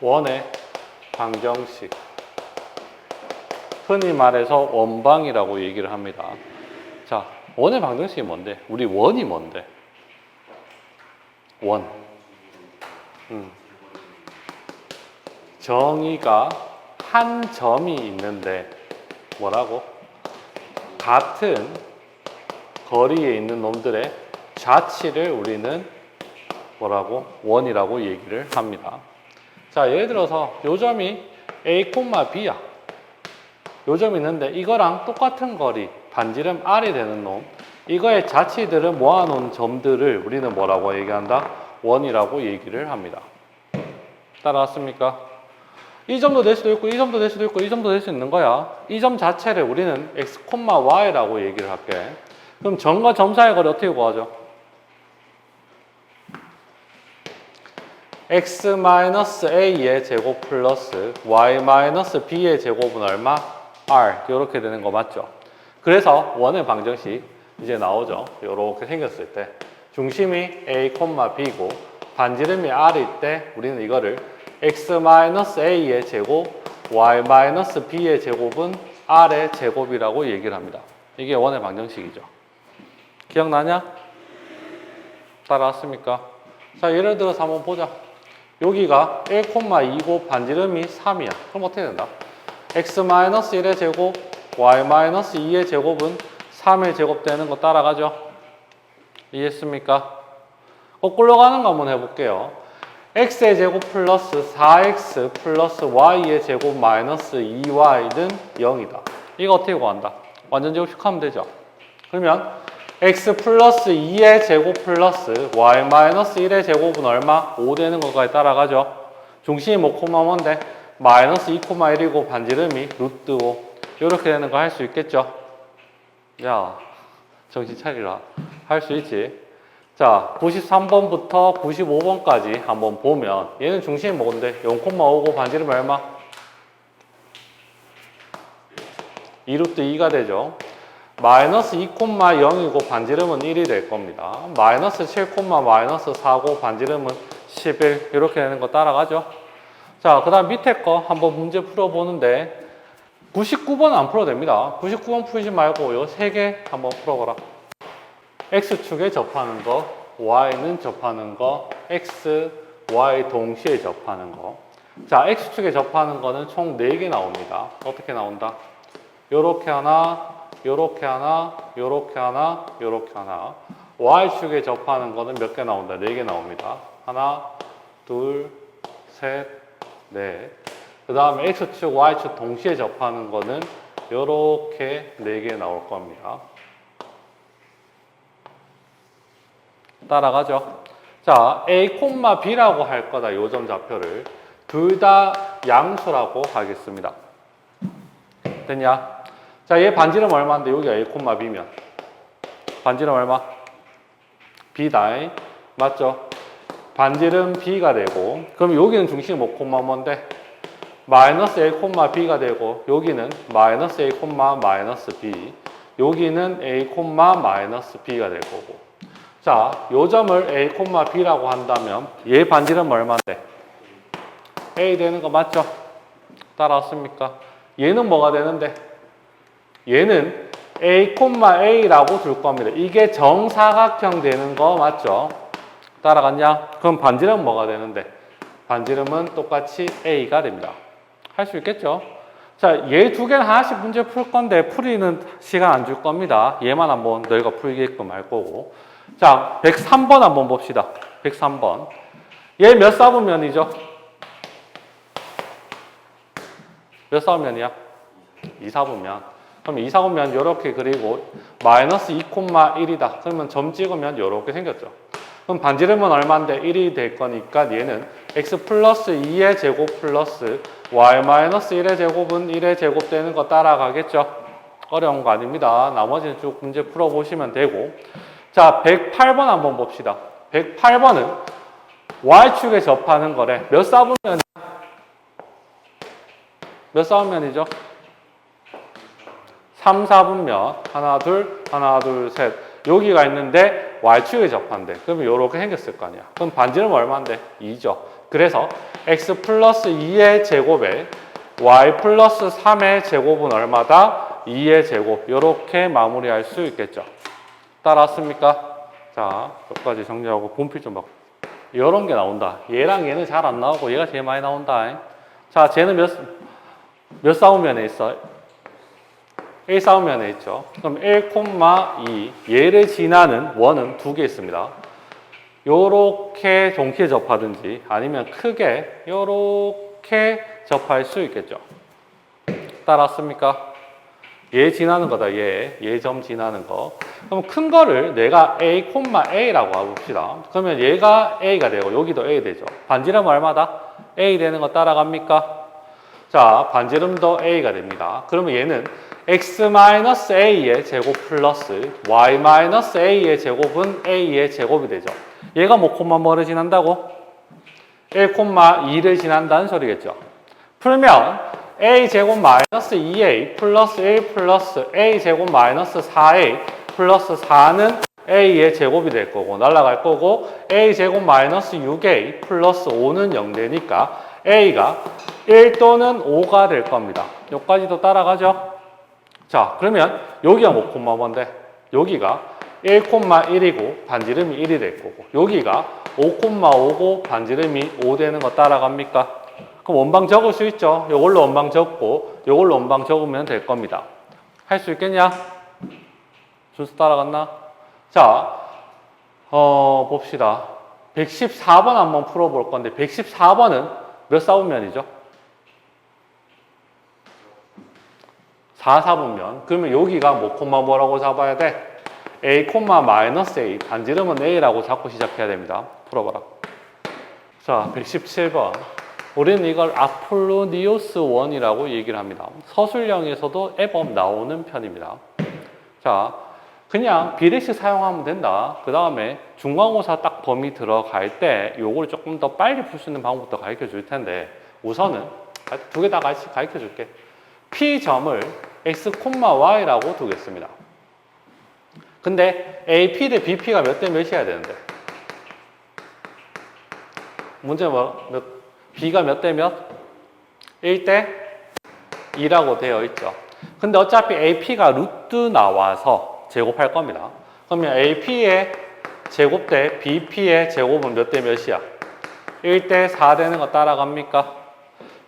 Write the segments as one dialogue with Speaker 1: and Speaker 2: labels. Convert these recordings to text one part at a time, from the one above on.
Speaker 1: 원의 방정식. 흔히 말해서 원방이라고 얘기를 합니다. 자, 원의 방정식이 뭔데? 우리 원이 뭔데? 원. 정의가 한 점이 있는데 뭐라고? 같은 거리에 있는 놈들의 좌치를 우리는 뭐라고? 원이라고 얘기를 합니다. 자, 예를 들어서 요 점이 A, B야. 요 점이 있는데 이거랑 똑같은 거리, 반지름 R이 되는 놈, 이거의 좌치들을 모아놓은 점들을 우리는 뭐라고 얘기한다? 원이라고 얘기를 합니다. 따라왔습니까? 이 점도 될 수도 있고 이 점도 될 수도 있고 이 점도 될 수 있는 거야. 이 점 자체를 우리는 x, y라고 얘기를 할게. 그럼 점과 점 사이의 거리 어떻게 구하죠? x-a의 제곱 플러스 y-b의 제곱은 얼마? r. 이렇게 되는 거 맞죠? 그래서 원의 방정식 이제 나오죠. 이렇게 생겼을 때 중심이 a, b고 반지름이 r일 때 우리는 이거를 x-a의 제곱, y-b의 제곱은 r의 제곱이라고 얘기를 합니다. 이게 원의 방정식이죠. 기억나냐? 따라왔습니까? 자, 예를 들어서 한번 보자. 여기가 1,2고 반지름이 3이야. 그럼 어떻게 된다? x-1의 제곱, y-2의 제곱은 3의 제곱 되는 거 따라가죠? 이해했습니까? 거꾸로 가는 거 한번 해볼게요. x의 제곱 플러스 4x 플러스 y의 제곱 마이너스 2y는 0이다. 이거 어떻게 구한다? 완전 제곱식하면 되죠. 그러면 x 플러스 2의 제곱 플러스 y 마이너스 1의 제곱은 얼마? 5 되는 것까지 따라가죠. 중심이 뭐 코마 뭔데? 마이너스 2,1이고 반지름이 루트 5. 이렇게 되는 거 할 수 있겠죠? 야, 정신 차리라. 할 수 있지? 자, 93번부터 95번까지 한번 보면 얘는 중심이 뭔데? 0,5고 반지름이 얼마? 2루트 2가 되죠. 마이너스 2,0이고 반지름은 1이 될 겁니다. 마이너스 7, 마이너스 4고 반지름은 11 이렇게 되는 거 따라가죠. 자, 그 다음 밑에 거 한번 문제 풀어보는데 99번 안 풀어도 됩니다. 99번 풀지 말고 요 3개 한번 풀어봐라. X축에 접하는 거, Y는 접하는 거, X, Y 동시에 접하는 거. 자, X축에 접하는 거는 총 4개 나옵니다. 어떻게 나온다? 요렇게 하나, 요렇게 하나, 요렇게 하나, 요렇게 하나. Y축에 접하는 거는 몇 개 나온다? 4개 나옵니다. 하나, 둘, 셋, 넷. 그 다음에 X축, Y축 동시에 접하는 거는 요렇게 4개 나올 겁니다. 따라가죠. 자, A, B라고 할 거다. 요점 좌표를. 둘 다 양수라고 하겠습니다. 됐냐? 자, 얘 반지름 얼마인데 여기가 A, B면 반지름 얼마? B다. 맞죠? 반지름 B가 되고 그럼 여기는 중심이 뭐 콤마 뭔데? 마이너스 A, B가 되고 여기는 마이너스 A, 마이너스 B 여기는 A, 마이너스 B가 될 거고 자, 요 점을 A, B라고 한다면 얘 반지름 얼마인데? A 되는 거 맞죠? 따라왔습니까? 얘는 뭐가 되는데? 얘는 A, A라고 둘 겁니다. 이게 정사각형 되는 거 맞죠? 따라갔냐? 그럼 반지름은 뭐가 되는데? 반지름은 똑같이 A가 됩니다. 할 수 있겠죠? 자, 얘 두 개는 하나씩 문제 풀 건데 풀이는 시간 안 줄 겁니다. 얘만 한번 너희가 풀게끔 할 거고. 자, 103번 한번 봅시다. 103번. 얘 몇 사분면이죠? 몇 사분면이야? 2사분면. 그럼 2사분면 이렇게 그리고 마이너스 2,1이다. 그러면 점 찍으면 이렇게 생겼죠. 그럼 반지름은 얼마인데? 1이 될 거니까 얘는 x 플러스 2의 제곱 플러스 y 마이너스 1의 제곱은 1의 제곱 되는 거 따라가겠죠? 어려운 거 아닙니다. 나머지는 쭉 문제 풀어보시면 되고 자, 108번 한번 봅시다. 108번은 Y축에 접하는 거래. 몇 사분면? 몇 사분면이죠? 3, 4분면. 하나, 둘, 셋. 여기가 있는데 Y축에 접한대. 그러면 이렇게 생겼을 거 아니야. 그럼 반지름 얼마인데? 2죠. 그래서 x 플러스 2의 제곱에 y 플러스 3의 제곱은 얼마다? 2의 제곱. 이렇게 마무리할 수 있겠죠. 따라왔습니까? 자, 여기까지 정리하고 분필 좀 바꿔. 이런 게 나온다. 얘랑 얘는 잘 안 나오고 얘가 제일 많이 나온다. 자, 쟤는 몇 싸우면에 있어? 1 싸우면에 있죠. 그럼 1,2 얘를 지나는 원은 두 개 있습니다. 요렇게 동시에 접하든지 아니면 크게 요렇게 접할 수 있겠죠. 따라왔습니까? 얘 지나는 거다. 얘 점 지나는 거. 그럼 큰 거를 내가 A, A라고 해봅시다. 그러면 얘가 A가 되고 여기도 A 되죠. 반지름 얼마다? A 되는 거 따라갑니까? 자, 반지름도 A가 됩니다. 그러면 얘는 X-A의 제곱 플러스 Y-A의 제곱은 A의 제곱이 되죠. 얘가 뭐를 지난다고? 1,2를 지난다는 소리겠죠. 풀면 A제곱 마이너스 2A 플러스 1 플러스 A제곱 마이너스 4A 플러스 4는 A의 제곱이 될 거고 날아갈 거고 A제곱 마이너스 6A 플러스 5는 0 되니까 A가 1 또는 5가 될 겁니다. 여기까지도 따라가죠? 자, 그러면 여기가 뭔데? 여기가 1,1이고 반지름이 1이 될 거고 여기가 5,5고 반지름이 5 되는 거 따라갑니까? 그럼 원방 적을 수 있죠. 이걸로 원방 적고 이걸로 원방 적으면 될 겁니다. 할 수 있겠냐? 준수 따라갔나? 자, 봅시다. 114번 한번 풀어볼 건데 114번은 몇 사분면이죠? 4, 4분면. 그러면 여기가 뭐라고 잡아야 돼? A, 마이너스 A. 반지름은 A라고 잡고 시작해야 됩니다. 풀어봐라. 자, 117번. 우리는 이걸 아폴로니오스 원이라고 얘기를 합니다. 서술형에서도 애법 나오는 편입니다. 자, 그냥 비례식 사용하면 된다. 그 다음에 중간고사 딱 범위 들어갈 때 요걸 조금 더 빨리 풀 수 있는 방법부터 가르쳐 줄 텐데 우선은 두 개 다 같이 가르쳐 줄게. P점을 X, Y라고 두겠습니다. 근데 AP 대 BP가 몇 대 몇이어야 되는데? 문제 B가 몇 대 몇? 1대 2라고 되어 있죠. 근데 어차피 AP가 루트 나와서 제곱할 겁니다. 그러면 AP의 제곱 대 BP의 제곱은 몇 대 몇이야? 1대 4 되는 거 따라갑니까?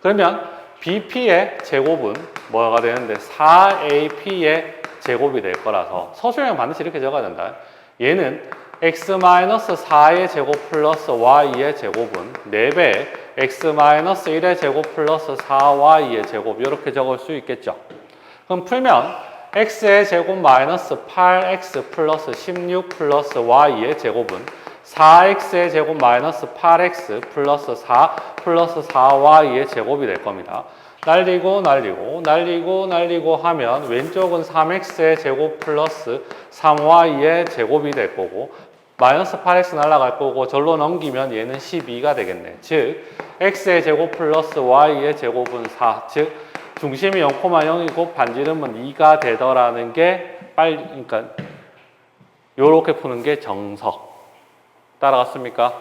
Speaker 1: 그러면 BP의 제곱은 뭐가 되는데 4AP의 제곱이 될 거라서 서술형 반드시 이렇게 적어야 된다. 얘는 X-4의 제곱 플러스 Y의 제곱은 4배 X-1의 제곱 플러스 4Y의 제곱 이렇게 적을 수 있겠죠. 그럼 풀면 X의 제곱 마이너스 8X 플러스 16 플러스 Y의 제곱은 4X의 제곱 마이너스 8X 플러스 4 플러스 4Y의 제곱이 될 겁니다. 날리고 하면 왼쪽은 3X의 제곱 플러스 3Y의 제곱이 될 거고 마이너스 8X 날아갈 거고 절로 넘기면 얘는 12가 되겠네. 즉 X의 제곱 플러스 Y의 제곱은 4. 즉 중심이 0,0이고 반지름은 2가 되더라는 게 그러니까 요렇게 푸는 게 정석. 따라갔습니까?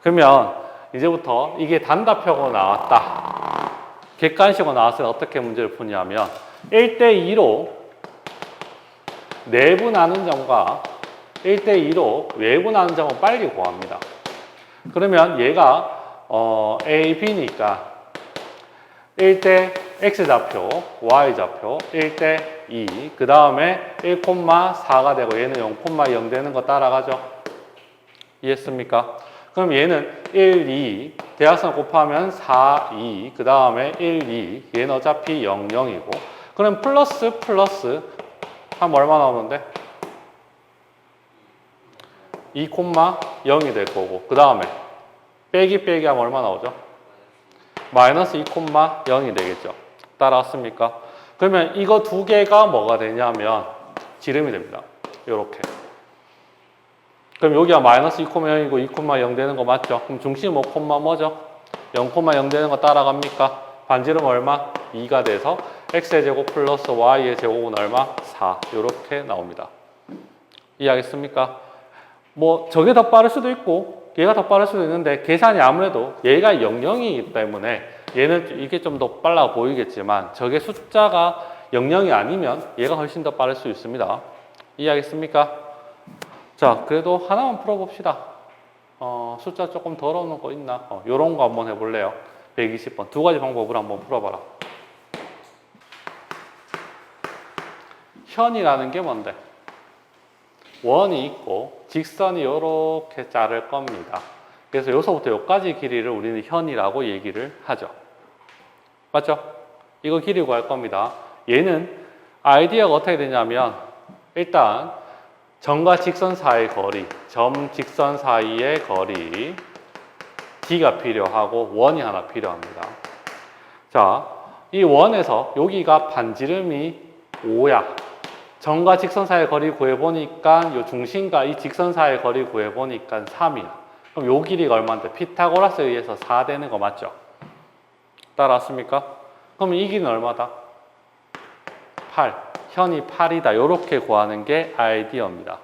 Speaker 1: 그러면 이제부터 이게 단답형으로 나왔다. 객관식으로 나왔을 때 어떻게 문제를 푸냐면 1대2로 내분하는 점과 1대2로 외분하는 점은 빨리 구합니다. 그러면 얘가 A, B니까 1대 X좌표, Y좌표 1대 2. 그 다음에 1,4가 되고 얘는 0,0 되는 거 따라가죠. 이해했습니까? 그럼 얘는 1, 2 대각선 곱하면 4, 2 그 다음에 1, 2 얘는 어차피 0, 0이고 그럼 플러스 하면 얼마 나오는데? 2,0이 될 거고 그 다음에 빼기 하면 얼마 나오죠? 마이너스 2,0이 되겠죠. 따라왔습니까? 그러면 이거 두 개가 뭐가 되냐면 지름이 됩니다. 요렇게. 그럼 여기가 마이너스 2,0이고 2,0 되는 거 맞죠? 그럼 중심 5, 뭐죠? 0,0 되는 거 따라갑니까? 반지름 얼마? 2가 돼서 x의 제곱 플러스 y의 제곱은 얼마? 4. 요렇게 나옵니다. 이해하겠습니까? 뭐 저게 더 빠를 수도 있고 얘가 더 빠를 수도 있는데 계산이 아무래도 얘가 00이기 때문에 얘는 이게 좀 더 빨라 보이겠지만 저게 숫자가 00이 아니면 얘가 훨씬 더 빠를 수 있습니다. 이해하겠습니까? 자, 그래도 하나만 풀어봅시다. 숫자 조금 덜 오는 거 있나? 요런 거 한번 해볼래요. 120번. 두 가지 방법으로 한번 풀어봐라. 현이라는 게 뭔데? 원이 있고 직선이 이렇게 자를 겁니다. 그래서 여기서부터 여기까지 길이를 우리는 현이라고 얘기를 하죠. 맞죠? 이거 길이 구할 겁니다. 얘는 아이디어가 어떻게 되냐면 일단 점과 직선 사이의 거리, 점, 직선 사이의 거리 D가 필요하고 원이 하나 필요합니다. 자, 이 원에서 여기가 반지름이 5야. 점과 직선 사이의 거리 구해보니까 요 중심과 이 직선 사이의 거리 구해보니까 3이야. 그럼 요 길이가 얼마인데? 피타고라스에 의해서 4 되는 거 맞죠? 따라왔습니까? 그럼 이 길이는 얼마다? 8. 현이 8이다. 요렇게 구하는 게 아이디어입니다.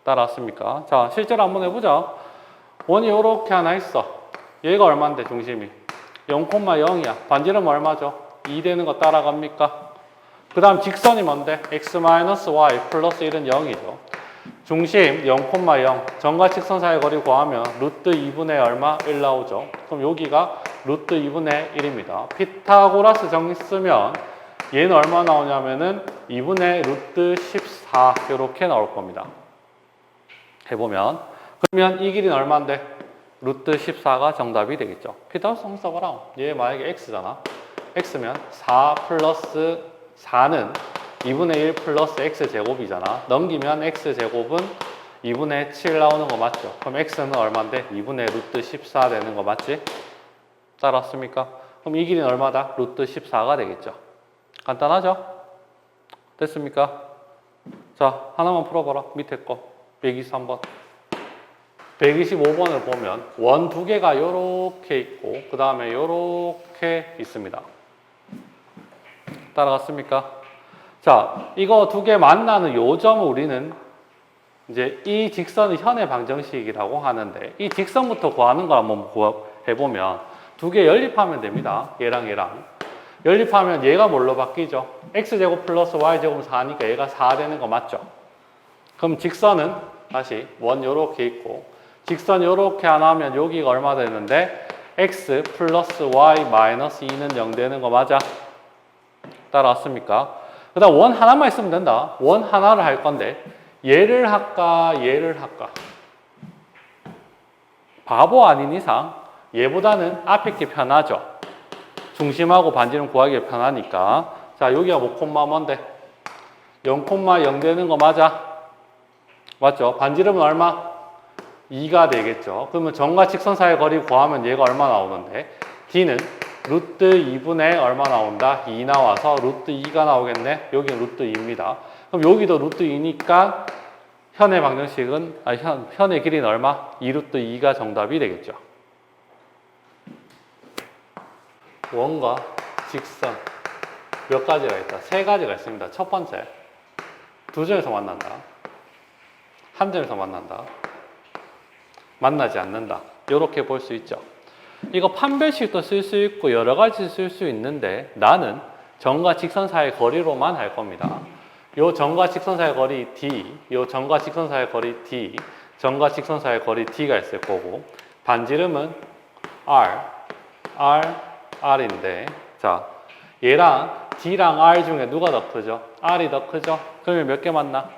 Speaker 1: 따라왔습니까? 자, 실제로 한번 해보자. 원이 요렇게 하나 있어. 얘가 얼마인데, 중심이? 0,0이야. 반지름 얼마죠? 2 되는 거 따라갑니까? 그 다음 직선이 뭔데? x-y 플러스 1은 0이죠. 중심 0,0. 점과 직선 사이 거리 구하면 루트 2분의 얼마? 1 나오죠. 그럼 여기가 루트 2분의 1입니다. 피타고라스 정리 쓰면 얘는 얼마 나오냐면은 2분의 루트 14 이렇게 나올 겁니다. 해보면 그러면 이 길이는 얼마인데? 루트 14가 정답이 되겠죠. 피타고라스 한번 써봐라. 얘 만약에 x잖아. x면 4 플러스 4는 2분의 1 플러스 x제곱이잖아. 넘기면 x제곱은 2분의 7 나오는 거 맞죠? 그럼 x는 얼마인데? 2분의 루트 14 되는 거 맞지? 따라왔습니까? 그럼 이 길이는 얼마다? 루트 14가 되겠죠. 간단하죠? 됐습니까? 자, 하나만 풀어봐라. 밑에 거. 123번. 125번을 보면 원 두 개가 요렇게 있고 그 다음에 요렇게 있습니다. 따라갔습니까? 자, 이거 두 개 만나는 요 점을 우리는 이제 이 직선의 현의 방정식이라고 하는데 이 직선부터 구하는 걸 한번 해보면 두 개 연립하면 됩니다. 얘랑 얘랑. 연립하면 얘가 뭘로 바뀌죠? x제곱 플러스 y제곱 4니까 얘가 4 되는 거 맞죠? 그럼 직선은 다시 원 요렇게 있고 직선 요렇게 하나 하면 여기가 얼마 되는데 x 플러스 y 마이너스 2는 0 되는 거 맞아? 따라왔습니까? 그 다음 원 하나만 있으면 된다. 원 하나를 할 건데 얘를 할까 얘를 할까? 바보 아닌 이상 얘보다는 앞에 게 편하죠. 중심하고 반지름 구하기 편하니까. 자, 여기가 뭐 콤마 뭔데? 0,0 되는 거 맞아? 맞죠? 반지름은 얼마? 2가 되겠죠. 그러면 점과 직선 사이의 거리 구하면 얘가 얼마 나오는데? D는 루트 2분의 얼마 나온다? 2 나와서 루트 2가 나오겠네? 여기는 루트 2입니다. 그럼 여기도 루트 2니까 현의 방정식은, 현의 길이는 얼마? 2루트 2가 정답이 되겠죠. 원과 직선 몇 가지가 있다? 세 가지가 있습니다. 첫 번째, 두 점에서 만난다. 한 점에서 만난다. 만나지 않는다. 이렇게 볼 수 있죠. 이거 판별식도 쓸 수 있고 여러 가지 쓸 수 있는데 나는 점과 직선 사이의 거리로만 할 겁니다. 요 점과 직선 사이의 거리 D, 요 점과 직선 사이의 거리 D, 점과 직선 사이의 거리 D가 있을 거고 반지름은 R인데 자 얘랑 D랑 R 중에 누가 더 크죠? R이 더 크죠? 그러면 몇 개 만나?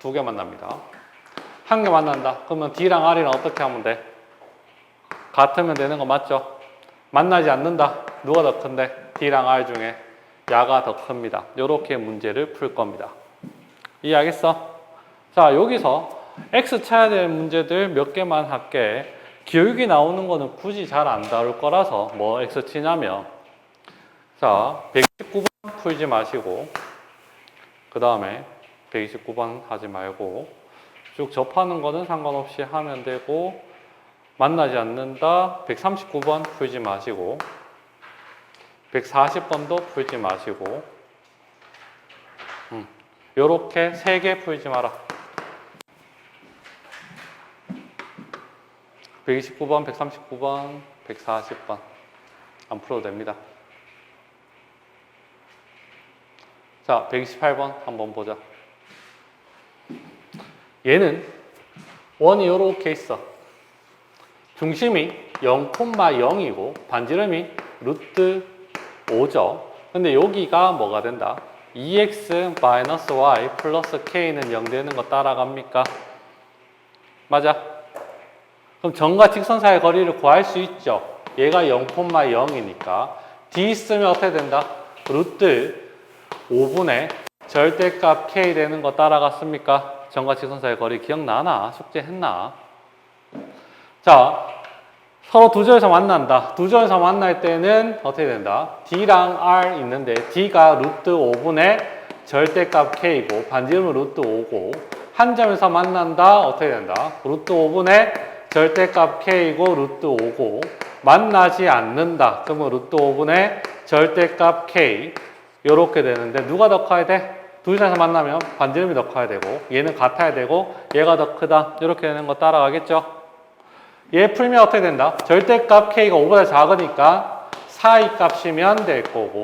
Speaker 1: 두 개 만납니다. 한 개 만난다. 그러면 D랑 R이랑 어떻게 하면 돼? 같으면 되는 거 맞죠? 만나지 않는다. 누가 더 큰데? D랑 R 중에 야가 더 큽니다. 이렇게 문제를 풀 겁니다. 이해하겠어? 자, 여기서 X 쳐야 될 문제들 몇 개만 할게. 기울기 나오는 거는 굳이 잘 안 다룰 거라서 뭐 X 치냐면 자, 119번 풀지 마시고 그 다음에 129번 하지 말고 쭉 접하는 거는 상관없이 하면 되고 만나지 않는다 139번 풀지 마시고 140번도 풀지 마시고 요렇게 3개 풀지 마라. 129번, 139번, 140번 안 풀어도 됩니다. 자, 128번 한번 보자. 얘는 원이 이렇게 있어. 중심이 0,0이고 반지름이 루트 5죠. 근데 여기가 뭐가 된다? 2x-y 플러스 k는 0 되는 거 따라갑니까? 맞아? 그럼 점과 직선 사이의 거리를 구할 수 있죠. 얘가 0,0이니까 d 쓰면 어떻게 된다? 루트 5분의 절대값 k 되는 거 따라갔습니까? 점과 직선 사이의 거리 기억나나? 숙제했나? 자, 서로 두 점에서 만난다. 두 점에서 만날 때는 어떻게 된다? D랑 R 있는데 D가 루트 5분의 절대값 K고 반지름은 루트 5고 한 점에서 만난다. 어떻게 된다? 루트 5분의 절대값 K고 루트 5고 만나지 않는다. 그러면 루트 5분의 절대값 K 이렇게 되는데 누가 더 커야 돼? 두 점에서 만나면 반지름이 더 커야 되고 얘는 같아야 되고 얘가 더 크다. 이렇게 되는 거 따라가겠죠? 얘 풀면 어떻게 된다? 절대값 K가 5보다 작으니까 사이 값이면 될 거고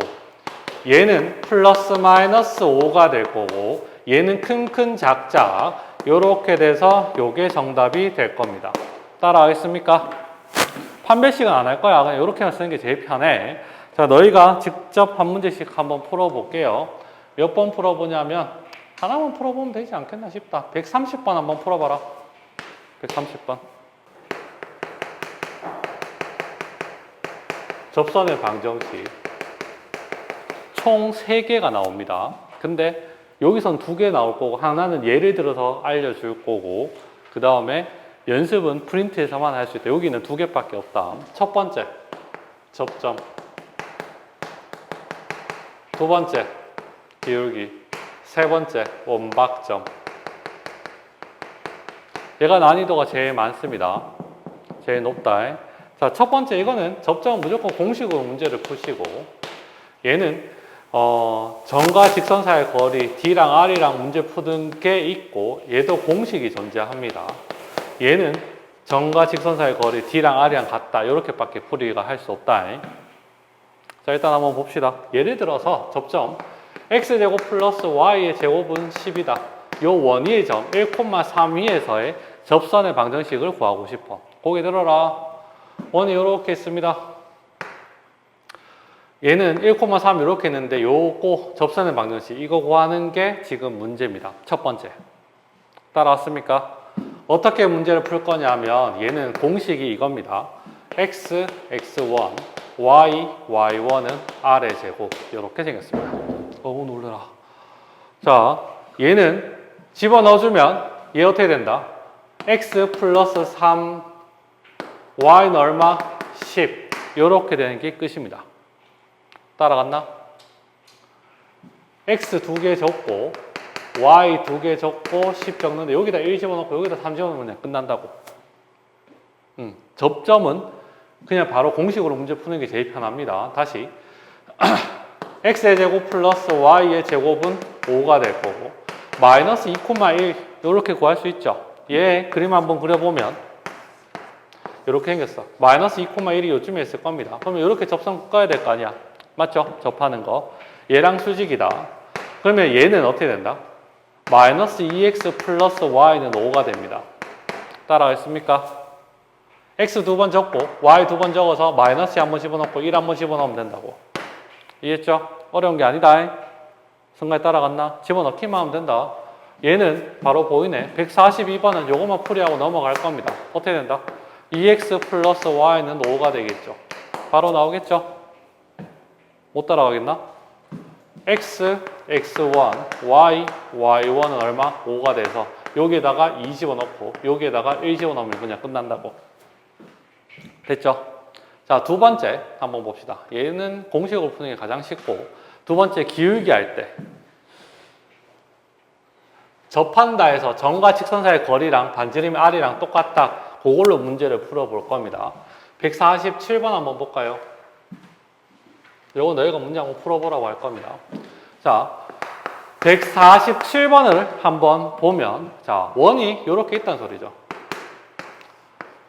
Speaker 1: 얘는 플러스 마이너스 5가 될 거고 얘는 큰 작작 요렇게 돼서 요게 정답이 될 겁니다. 따라가겠습니까? 판별식은 안 할 거야. 그냥 요렇게만 쓰는 게 제일 편해. 자, 너희가 직접 한 문제씩 한번 풀어볼게요. 몇 번 풀어보냐면 하나만 풀어보면 되지 않겠나 싶다. 130번 한번 풀어봐라. 130번. 접선의 방정식 총 3개가 나옵니다. 근데 여기선 2개 나올 거고 하나는 예를 들어서 알려줄 거고 그 다음에 연습은 프린트에서만 할 수 있다. 여기는 2개밖에 없다. 첫 번째 접점, 두 번째 기울기, 세 번째 원박점. 얘가 난이도가 제일 많습니다. 제일 높다. 자, 첫 번째 이거는 접점은 무조건 공식으로 문제를 푸시고 얘는 점과 직선 사이의 거리 D랑 R이랑 문제 푸는 게 있고 얘도 공식이 존재합니다. 얘는 점과 직선 사이의 거리 D랑 R이랑 같다. 이렇게밖에 풀이가 할 수 없다. 자, 일단 한번 봅시다. 예를 들어서 접점 x제곱 플러스 y의 제곱은 10이다. 요 원위의 점 1,3위에서의 접선의 방정식을 구하고 싶어. 고개 들어라. 원이 이렇게 있습니다. 얘는 1,3 이렇게 있는데 요거 접선의 방정식 이거 구하는 게 지금 문제입니다. 첫 번째. 따라왔습니까? 어떻게 문제를 풀 거냐면 얘는 공식이 이겁니다. x, x1, y, y1은 r의 제곱 이렇게 생겼습니다. 너무 놀래라. 자, 얘는 집어넣어주면 얘 어떻게 된다? x 플러스 3 y는 얼마? 10 이렇게 되는 게 끝입니다. 따라갔나? x 2개 적고 y 2개 적고 10 적는데 여기다 1 집어넣고 여기다 3 집어넣으면 그냥 끝난다고. 접점은 그냥 바로 공식으로 문제 푸는 게 제일 편합니다. 다시 x의 제곱 플러스 y의 제곱은 5가 될 거고 마이너스 2,1 이렇게 구할 수 있죠. 얘 그림 한번 그려보면 이렇게 생겼어. 마이너스 2,1이 요쯤에 있을 겁니다. 그러면 이렇게 접선 묶어야 될 거 아니야. 맞죠? 접하는 거. 얘랑 수직이다. 그러면 얘는 어떻게 된다? 마이너스 2x 플러스 y는 5가 됩니다. 따라가겠습니까? x 2번 적고 y 2번 적어서 마이너스 한번 집어넣고 1 한번 집어넣으면 된다고. 이해했죠? 어려운 게 아니다. 순간에 따라갔나? 집어넣기만 하면 된다. 얘는 바로 보이네. 142번은 요것만 풀이하고 넘어갈 겁니다. 어떻게 된다? 2x 플러스 y는 5가 되겠죠. 바로 나오겠죠? 못 따라가겠나? x, x1, y, y1은 얼마? 5가 돼서 여기에다가 2 집어넣고 여기에다가 1 집어넣으면 그냥 끝난다고. 됐죠? 자, 두 번째 한번 봅시다. 얘는 공식으로 푸는 게 가장 쉽고 두 번째 기울기 할 때 접한다 해서 점과 직선 사이의 거리랑 반지름이 r이랑 똑같다. 그걸로 문제를 풀어볼 겁니다. 147번 한번 볼까요? 요거 너희가 문제 한번 풀어보라고 할 겁니다. 자, 147번을 한번 보면 자, 원이 이렇게 있다는 소리죠.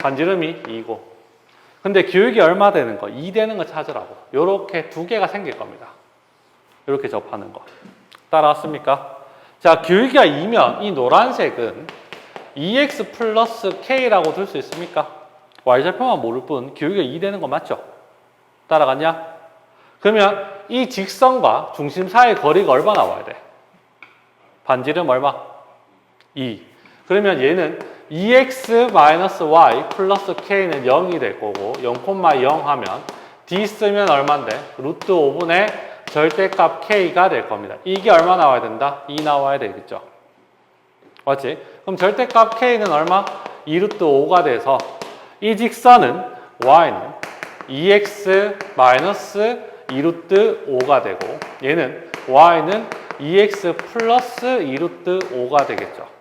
Speaker 1: 반지름이 2고. 근데 기울기 얼마 되는 거? 2 되는 거 찾으라고. 요렇게 두 개가 생길 겁니다. 이렇게 접하는 거. 따라왔습니까? 자, 기울기가 2면 이 노란색은 2x 플러스 k라고 둘 수 있습니까? y절표만 모를 뿐 기울기가 2 되는 거 맞죠? 따라갔냐? 그러면 이 직선과 중심 사이의 거리가 얼마 나와야 돼? 반지름 얼마? 2. 그러면 얘는 2x-y 플러스 k는 0이 될 거고 0,0 하면 d 쓰면 얼만데? 루트 5분의 절대값 k가 될 겁니다. 이게 얼마 나와야 된다? 2 나와야 되겠죠. 맞지? 그럼 절대값 k는 얼마? 2루트 5가 돼서 이 직선은 y는 2x 2루트 5가 되고 얘는 y는 2x 플러스 2루트 5가 되겠죠.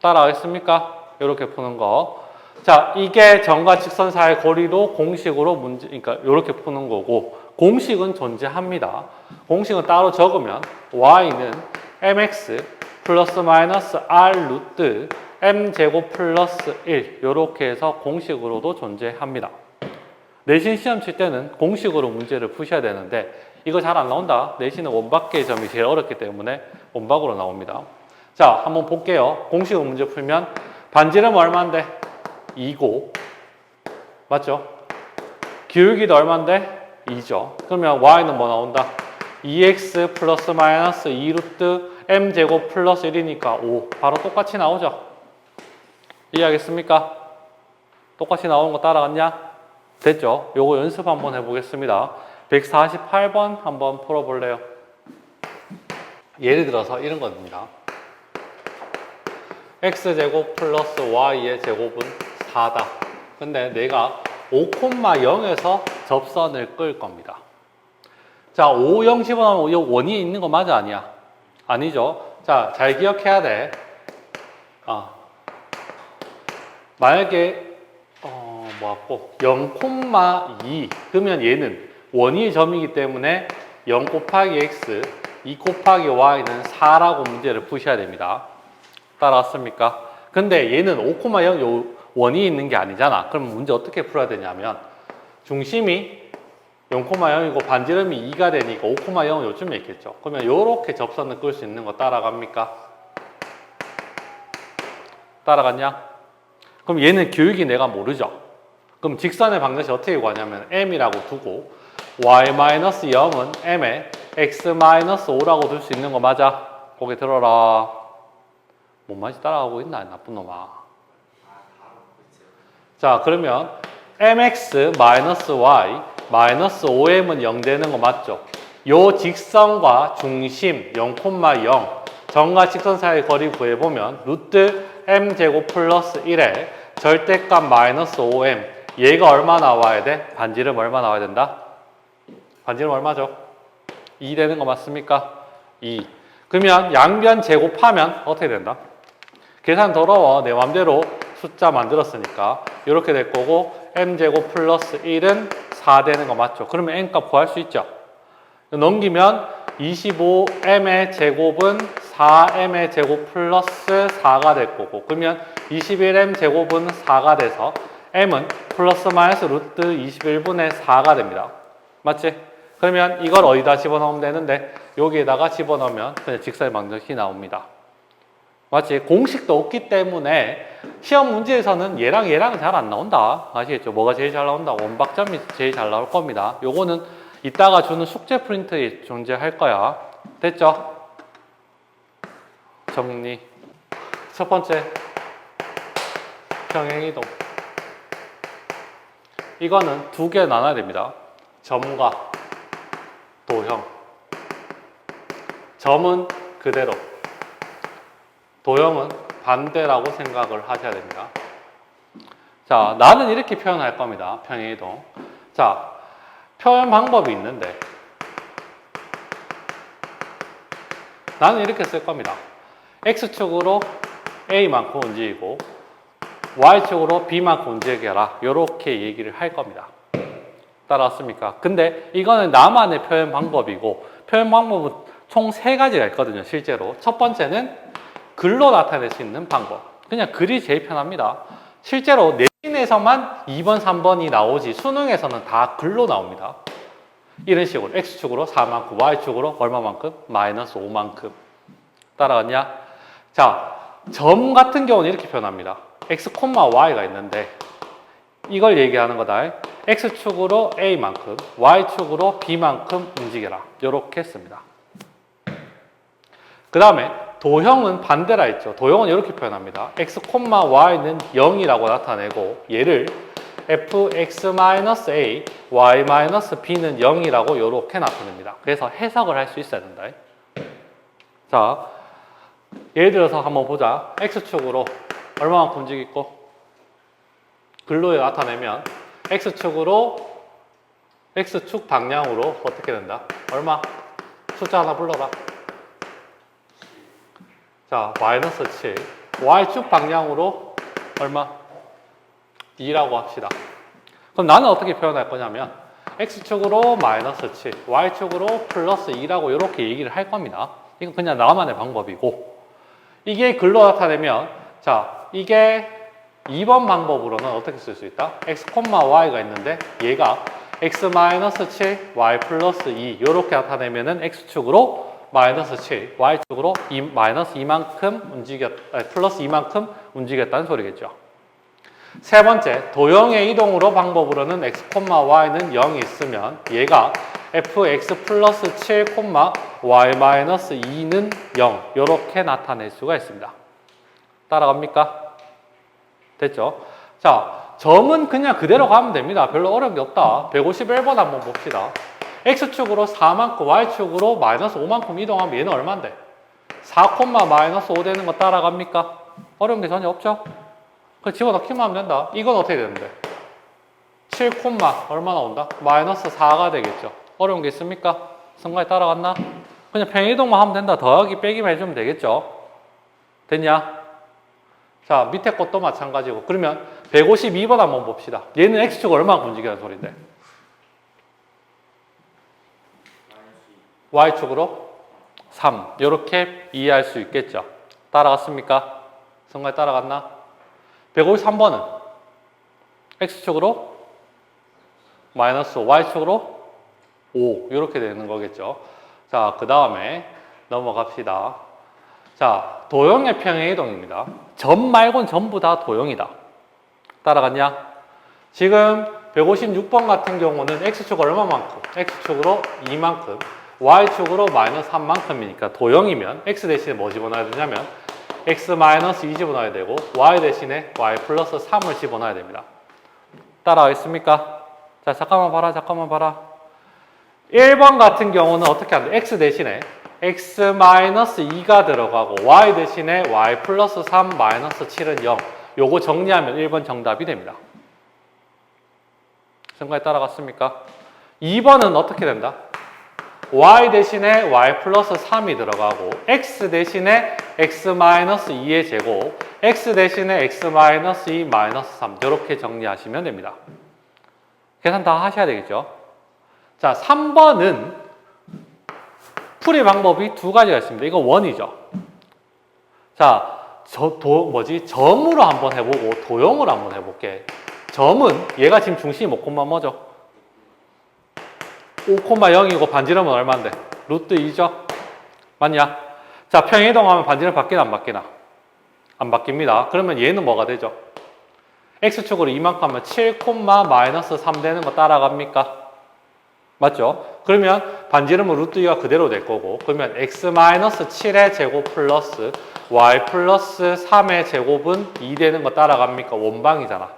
Speaker 1: 따라가겠습니까? 이렇게 푸는 거. 자, 이게 점과 직선 사이의 거리로 공식으로 문제, 그러니까 이렇게 푸는 거고 공식은 존재합니다. 공식은 따로 적으면 y는 mx 플러스 마이너스 r 루트 m제곱 플러스 1 이렇게 해서 공식으로도 존재합니다. 내신 시험 칠 때는 공식으로 문제를 푸셔야 되는데 이거 잘 안 나온다. 내신은 원박계의 점이 제일 어렵기 때문에 원박으로 나옵니다. 자, 한번 볼게요. 공식으로 문제 풀면 반지름 얼마인데? 2고 맞죠? 기울기도 얼마인데? 2죠. 그러면 y는 뭐 나온다? 2x 플러스 마이너스 2루트 m제곱 플러스 1이니까 5. 바로 똑같이 나오죠? 이해하겠습니까? 똑같이 나오는 거 따라갔냐? 됐죠? 요거 연습 한번 해보겠습니다. 148번 한번 풀어볼래요? 예를 들어서 이런 겁니다. x제곱 플러스 y의 제곱은 4다. 근데 내가 5,0에서 접선을 끌 겁니다. 자, 5, 0 집어넣으면 이 원이 있는 거 맞아? 아니야? 아니죠? 자, 잘 기억해야 돼. 만약에 뭐고 0,2 그러면 얘는 원위의 점이기 때문에 0 곱하기 x 2 곱하기 y는 4라고 문제를 푸셔야 됩니다. 따라왔습니까? 근데 얘는 5,0 요 원이 있는 게 아니잖아. 그럼 문제 어떻게 풀어야 되냐면 중심이 0,0이고 반지름이 2가 되니까 5,0은 요쯤에 있겠죠. 그러면 요렇게 접선을 끌 수 있는 거 따라갑니까? 따라갔냐? 그럼 얘는 기울기 내가 모르죠. 그럼 직선의 방정식 어떻게 구하냐면 m이라고 두고 y-0은 m에 x-5라고 둘 수 있는 거 맞아? 고개 들어라. 뭔 말인지 따라가고 있나 나쁜 놈아. 자, 그러면 mx-y 마이너스 5m은 0 되는 거 맞죠? 요 직선과 중심 0,0 점과 직선 사이의 거리 구해보면 루트 m제곱 플러스 1에 절대값 마이너스 5m 얘가 얼마 나와야 돼? 반지름 얼마 나와야 된다? 반지름 얼마죠? 2 되는 거 맞습니까? 2. 그러면 양변 제곱하면 어떻게 된다? 계산 더러워. 내 맘대로 숫자 만들었으니까 이렇게 될 거고 m제곱 플러스 1은 4 되는 거 맞죠? 그러면 n값 구할 수 있죠? 넘기면 25m의 제곱은 4m의 제곱 플러스 4가 될 거고 그러면 21m 제곱은 4가 돼서 m은 플러스 마이너스 루트 21분의 4가 됩니다. 맞지? 그러면 이걸 어디다 집어넣으면 되는데 여기에다가 집어넣으면 그냥 직선의 방정식이 나옵니다. 맞지? 공식도 없기 때문에 시험 문제에서는 얘랑 잘 안 나온다. 아시겠죠? 뭐가 제일 잘 나온다? 원박점이 제일 잘 나올 겁니다. 요거는 이따가 주는 숙제 프린트에 존재할 거야. 됐죠? 정리. 첫 번째, 평행이동. 이거는 두 개 나눠야 됩니다. 점과 도형. 점은 그대로, 도형은 반대라고 생각을 하셔야 됩니다. 자, 나는 이렇게 표현할 겁니다. 평행이동. 자, 표현 방법이 있는데 나는 이렇게 쓸 겁니다. X축으로 A만큼 움직이고 Y축으로 B만큼 움직여라. 이렇게 얘기를 할 겁니다. 따라왔습니까? 근데 이거는 나만의 표현 방법이고 표현 방법은 총 3가지가 있거든요. 실제로. 첫 번째는 글로 나타낼 수 있는 방법. 그냥 글이 제일 편합니다. 실제로 내신에서만 2번, 3번이 나오지 수능에서는 다 글로 나옵니다. 이런 식으로 X축으로 4만큼, Y축으로 얼마만큼? 마이너스 5만큼. 따라갔냐? 자, 점 같은 경우는 이렇게 표현합니다. X, Y가 있는데 이걸 얘기하는 거다. X축으로 A만큼, Y축으로 B만큼 움직여라. 이렇게 했습니다. 그 다음에 도형은 반대라 했죠. 도형은 이렇게 표현합니다. X, Y는 0이라고 나타내고 얘를 fx-a, y-b는 0이라고 이렇게 나타냅니다. 그래서 해석을 할 수 있어야 된다. 자, 예를 들어서 한번 보자. X축으로 얼마만큼 움직이고 글로 나타내면 X축 방향으로 어떻게 된다? 얼마? 숫자 하나 불러라. 자, 마이너스 7. Y축 방향으로 얼마? 2라고 합시다. 그럼 나는 어떻게 표현할 거냐면 X축으로 마이너스 7, Y축으로 플러스 2라고 이렇게 얘기를 할 겁니다. 이건 그냥 나만의 방법이고 이게 글로 나타내면 자, 이게 2번 방법으로는 어떻게 쓸 수 있다? X, Y가 있는데 얘가 X-7, Y 플러스 2 이렇게 나타내면은 X축으로 마이너스 7, Y축으로 마이너스 2만큼 플러스 2만큼 움직였다는 소리겠죠. 세 번째, 도형의 이동으로 방법으로는 X, Y는 0이 있으면 얘가 fx 플러스 7, y 마이너스 2는 0 이렇게 나타낼 수가 있습니다. 따라갑니까? 됐죠? 자, 점은 그냥 그대로 가면 됩니다. 별로 어려운 게 없다. 151번 한번 봅시다. X축으로 4만큼, Y축으로 마이너스 5만큼 이동하면 얘는 얼마인데? 4, 마이너스 5 되는 거 따라갑니까? 어려운 게 전혀 없죠? 그 집어넣기만 하면 된다. 이건 어떻게 되는데? 7, 얼마 나온다? 마이너스 4가 되겠죠. 어려운 게 있습니까? 성과에 따라갔나? 그냥 평행이동만 하면 된다. 더하기 빼기만 해주면 되겠죠. 됐냐? 자, 밑에 것도 마찬가지고. 그러면 152번 한번 봅시다. 얘는 X축 얼마나 움직이는 소리인데? Y축으로 3. 이렇게 이해할 수 있겠죠. 따라갔습니까? 성과에 따라갔나? 153번은 X축으로 마이너스 Y축으로 5 이렇게 되는 거겠죠. 자, 그 다음에 넘어갑시다. 자, 도형의 평행이동입니다. 점 말고는 전부 다 도형이다. 따라갔냐? 지금 156번 같은 경우는 X축 얼마만큼? X축으로 2만큼, Y축으로 마이너스 3만큼이니까 도형이면 X 대신에 뭐 집어넣어야 되냐면 X 마이너스 2 집어넣어야 되고 Y 대신에 Y 플러스 3을 집어넣어야 됩니다. 따라가겠습니까? 자, 잠깐만 봐라. 1번 같은 경우는 어떻게 하는데 X 대신에 X 마이너스 2가 들어가고 Y 대신에 Y 플러스 3 마이너스 7은 0. 요거 정리하면 1번 정답이 됩니다. 생각에 따라갔습니까? 2번은 어떻게 된다? Y 대신에 Y 플러스 3이 들어가고 X 대신에 X 마이너스 2의 제곱, X 대신에 X 마이너스 2 마이너스 3 이렇게 정리하시면 됩니다. 계산 다 하셔야 되겠죠. 자, 3번은 풀이 방법이 두 가지가 있습니다. 이거 원이죠. 자, 점으로 한번 해보고 도형으로 한번 해볼게. 점은 얘가 지금 중심이 뭐죠? 5,0이고 반지름은 얼마인데? 루트 2죠? 맞냐? 자, 평행이동하면 반지름 바뀌나 안 바뀌나? 안 바뀝니다. 그러면 얘는 뭐가 되죠? X축으로 이만큼 하면 7, 마이너스 3 되는 거 따라갑니까? 맞죠? 그러면 반지름은 루트 2가 그대로 될 거고 그러면 X 마이너스 7의 제곱 플러스 Y 플러스 3의 제곱은 2 되는 거 따라갑니까? 원방이잖아.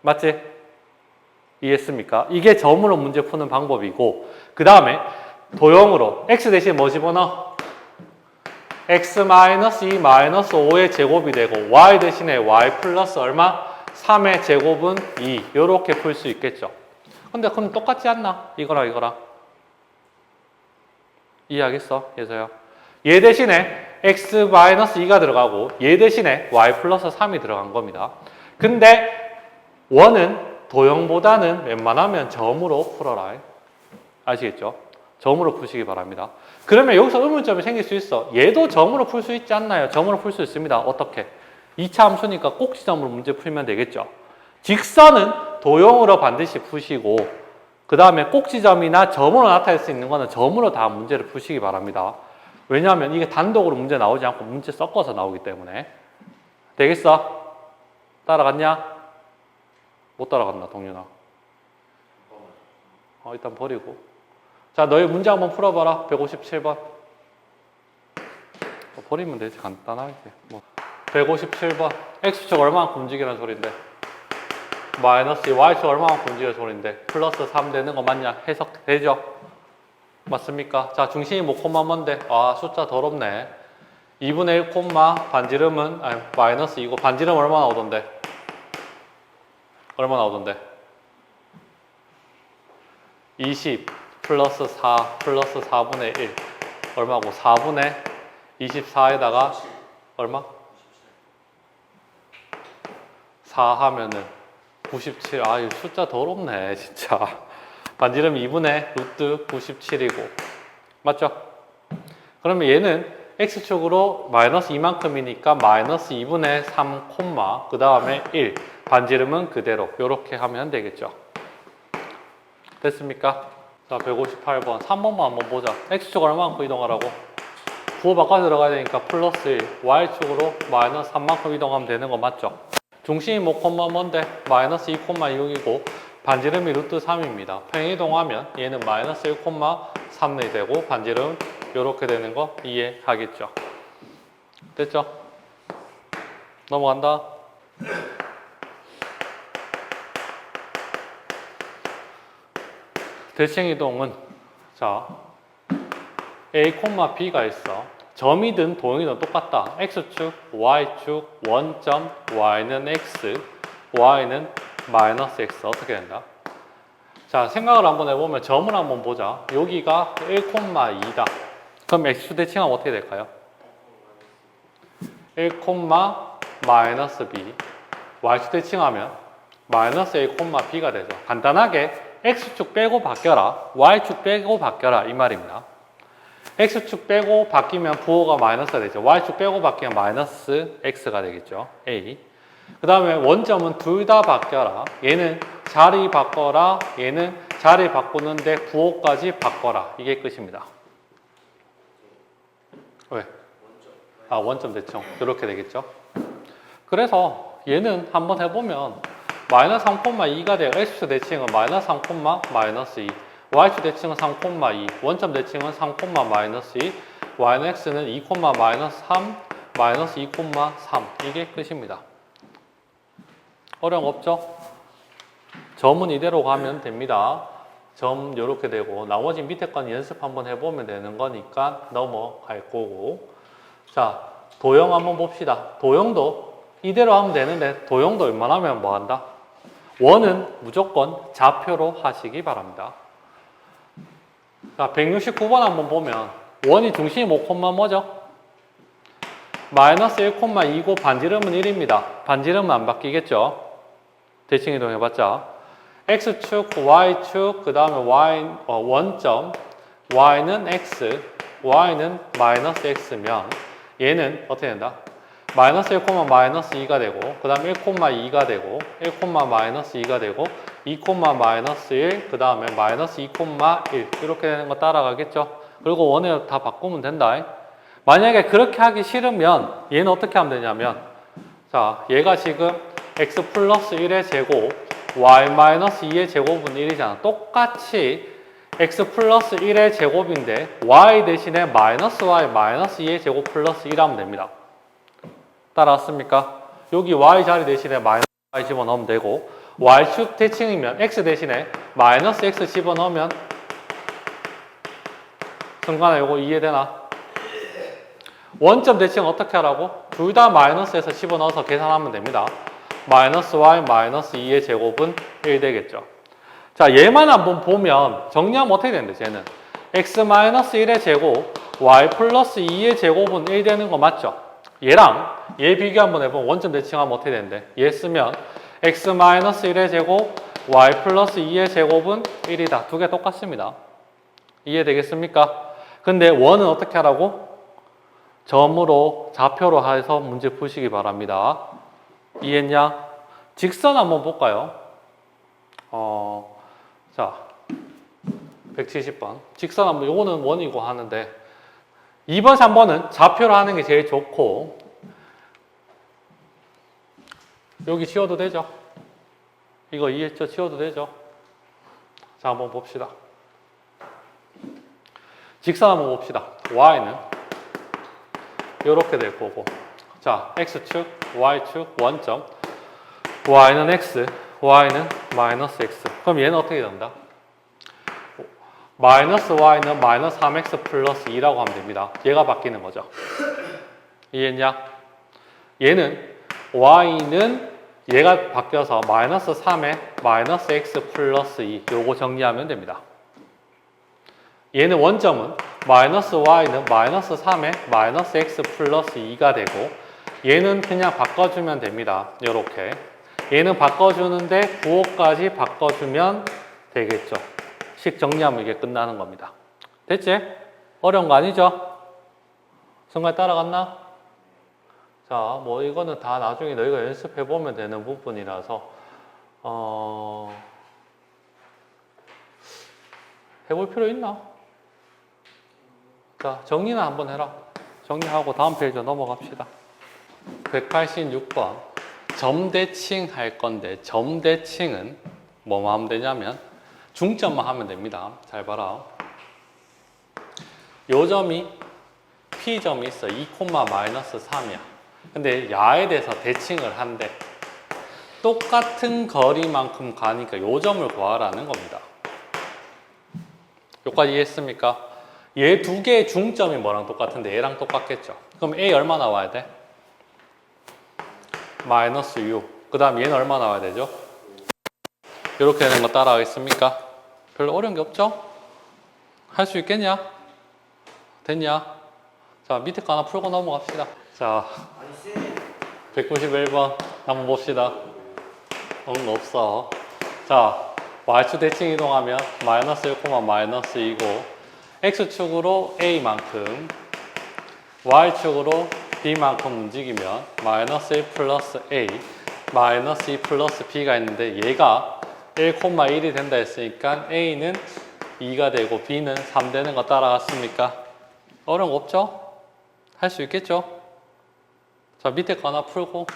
Speaker 1: 맞지? 이해했습니까? 이게 점으로 문제 푸는 방법이고 그 다음에 도형으로 X 대신에 뭐 집어넣어? X 마이너스 2 마이너스 5의 제곱이 되고 Y 대신에 Y 플러스 얼마? 3의 제곱은 2 이렇게 풀 수 있겠죠. 근데 그럼 똑같지 않나? 이거랑 이해하겠어? 예서요. 얘 대신에 X 마이너스 2가 들어가고 얘 대신에 Y 플러스 3이 들어간 겁니다. 근데 원은 도형보다는 웬만하면 점으로 풀어라. 아시겠죠? 점으로 푸시기 바랍니다. 그러면 여기서 의문점이 생길 수 있어. 얘도 점으로 풀 수 있지 않나요? 점으로 풀 수 있습니다. 어떻게? 2차 함수니까 꼭지점으로 문제 풀면 되겠죠. 직선은 도형으로 반드시 푸시고 그 다음에 꼭지점이나 점으로 나타낼 수 있는 거는 점으로 다 문제를 푸시기 바랍니다. 왜냐하면 이게 단독으로 문제 나오지 않고 문제 섞어서 나오기 때문에. 되겠어? 따라갔냐? 못 따라갔나 동윤아? 일단 버리고. 자, 너희 문제 한번 풀어봐라. 157번. 버리면 되지 간단하게. 157번. x축 얼마만큼 움직이는 소린데? 마이너스 y축 얼마만큼 움직이는 소린데? 플러스 3 되는 거 맞냐? 해석되죠? 맞습니까? 자, 중심이 뭐 콤마 뭔데? 숫자 더럽네. 2분의 1 콤마 반지름은 마이너스 2고 반지름 얼마 나오던데? 얼마 나오던데? 20 플러스 4 플러스 4분의 1 얼마고? 4분의 24에다가 얼마? 4 하면은 97. 이 숫자 더럽네 진짜. 반지름 2분의 루트 97이고 맞죠? 그러면 얘는 x축으로 마이너스 이만큼이니까 마이너스 2분의 3 콤마 그 다음에 1 반지름은 그대로 이렇게 하면 되겠죠. 됐습니까? 자, 158번 3번만 한번 보자. x축 얼마만큼 이동하라고? 부호 바꿔 들어가야 되니까 플러스 1 y축으로 마이너스 3만큼 이동하면 되는 거 맞죠? 중심이 뭐 콤마 뭔데? 마이너스 2 콤마 6이고 반지름이 루트 3입니다. 평행이동하면 얘는 마이너스 1 콤마 3이 되고 반지름 이렇게 되는 거 이해하겠죠? 됐죠? 넘어간다. 대칭이동은 자 A, B가 있어. 점이든 도형이든 똑같다. X축, Y축, 원점, Y는 X, Y는 마이너스 X 어떻게 된다? 자, 생각을 한번 해보면 점을 한번 보자. 여기가 1,2다. 그럼 X축 대칭하면 어떻게 될까요? 1, 마이너스 B. Y축 대칭하면 마이너스 A, B가 되죠. 간단하게 X축 빼고 바뀌어라. Y축 빼고 바뀌어라. 이 말입니다. X축 빼고 바뀌면 부호가 마이너스가 되죠. Y축 빼고 바뀌면 마이너스 X가 되겠죠. A. 그 다음에 원점은 둘 다 바뀌어라. 얘는 자리 바꿔라. 얘는 자리 바꾸는데 부호까지 바꿔라. 이게 끝입니다. 왜? 원점 대칭. 이렇게 되겠죠. 그래서 얘는 한번 해보면 마이너스 3,2가 돼요. X축 대칭은 마이너스 3, 마이너스 2. Y축 대칭은 3,2. 원점 대칭은 3, 마이너스 2. Y는 X는 2, 마이너스 3, 마이너스 2, 3. 이게 끝입니다. 어려운 거 없죠? 점은 이대로 가면 됩니다. 점 이렇게 되고 나머지 밑에 건 연습 한번 해보면 되는 거니까 넘어갈 거고. 자, 도형 한번 봅시다. 도형도 이대로 하면 되는데 도형도 웬만하면 뭐 한다? 원은 무조건 좌표로 하시기 바랍니다. 자, 169번 한번 보면 원이 중심이 뭐 콤마 뭐죠? 마이너스 1,2고 반지름은 1입니다. 반지름은 안 바뀌겠죠? 대칭 이동해봤자 X축, Y축, 그 다음에 원점 Y는 X, Y는 마이너스 X면 얘는 어떻게 된다? 마이너스 1, 마이너스 2가 되고 그 다음에 1,2가 되고 1, 마이너스 2가 되고 2, 마이너스 1, 그 다음에 마이너스 2, 1 이렇게 되는 거 따라가겠죠? 그리고 원을 다 바꾸면 된다. 만약에 그렇게 하기 싫으면 얘는 어떻게 하면 되냐면 자, 얘가 지금 x 플러스 1의 제곱 y 마이너스 2의 제곱은 1이잖아. 똑같이 x 플러스 1의 제곱인데 y 대신에 마이너스 y 마이너스 2의 제곱 플러스 1 하면 됩니다. 따라왔습니까? 여기 y 자리 대신에 마이너스 y 집어넣으면 되고 y축 대칭이면 x 대신에 마이너스 x 집어넣으면 순간에 요거 이해되나? 원점 대칭 어떻게 하라고? 둘 다 마이너스에서 집어넣어서 계산하면 됩니다. 마이너스 y 마이너스 2의 제곱은 1 되겠죠. 자, 얘만 한번 보면 정리하면 어떻게 되는데 쟤는 x 마이너스 1의 제곱 y 플러스 2의 제곱은 1 되는 거 맞죠? 얘랑 얘 비교 한번 해보면 원점 대칭하면 어떻게 되는데 얘 쓰면 x 마이너스 1의 제곱 y 플러스 2의 제곱은 1이다. 두 개 똑같습니다. 이해되겠습니까? 근데 원은 어떻게 하라고? 점으로 좌표로 해서 문제 푸시기 바랍니다. 이해했냐? 직선 한번 볼까요? 자, 170번. 직선 한번, 요거는 원이고 하는데, 2번, 3번은 좌표로 하는 게 제일 좋고, 여기 지워도 되죠? 이거 이해했죠? 지워도 되죠? 자, 한번 봅시다. 직선 한번 봅시다. y는 이렇게 될 거고, 자, x축, y축, 원점, y는 x, y는 마이너스 x. 그럼 얘는 어떻게 된다? 마이너스 y는 마이너스 3x 플러스 2라고 하면 됩니다. 얘가 바뀌는 거죠. 이해했냐? 얘는 y는 얘가 바뀌어서 마이너스 3에 마이너스 x 플러스 2 요거 정리하면 됩니다. 얘는 원점은 마이너스 y는 마이너스 3에 마이너스 x 플러스 2가 되고 얘는 그냥 바꿔주면 됩니다. 요렇게 얘는 바꿔주는데 9호까지 바꿔주면 되겠죠. 식 정리하면 이게 끝나는 겁니다. 됐지? 어려운 거 아니죠? 정말 따라갔나? 자, 뭐 이거는 다 나중에 너희가 연습해 보면 되는 부분이라서 해볼 필요 있나? 자, 정리는 한번 해라. 정리하고 다음 페이지로 넘어갑시다. 186번 점대칭 할 건데 점대칭은 뭐만 하면 되냐면 중점만 하면 됩니다. 잘 봐라. 요 점이 P점이 있어. 2,-3이야. 근데 야에 대해서 대칭을 한대. 똑같은 거리만큼 가니까 요 점을 구하라는 겁니다. 여기까지 이해했습니까? 얘 두 개의 중점이 뭐랑 똑같은데 얘랑 똑같겠죠. 그럼 A 얼마 나와야 돼? 마이너스 6. 그 다음 얘는 얼마 나와야 되죠? 이렇게 되는 거 따라하겠습니까? 별로 어려운 게 없죠? 할 수 있겠냐? 됐냐? 자, 밑에 거 하나 풀고 넘어갑시다. 자, 191번 한번 봅시다. 없어. 자, y축 대칭 이동하면 마이너스 1, 마이너스 2고 x축으로 a만큼 y축으로 b만큼 움직이면 마이너스 1 플러스 a 마이너스 2 플러스 b가 있는데 얘가 1,1이 된다 했으니까 a는 2가 되고 b는 3 되는 거 따라갔습니까? 어려운 거 없죠? 할 수 있겠죠? 자, 밑에 거 하나 풀고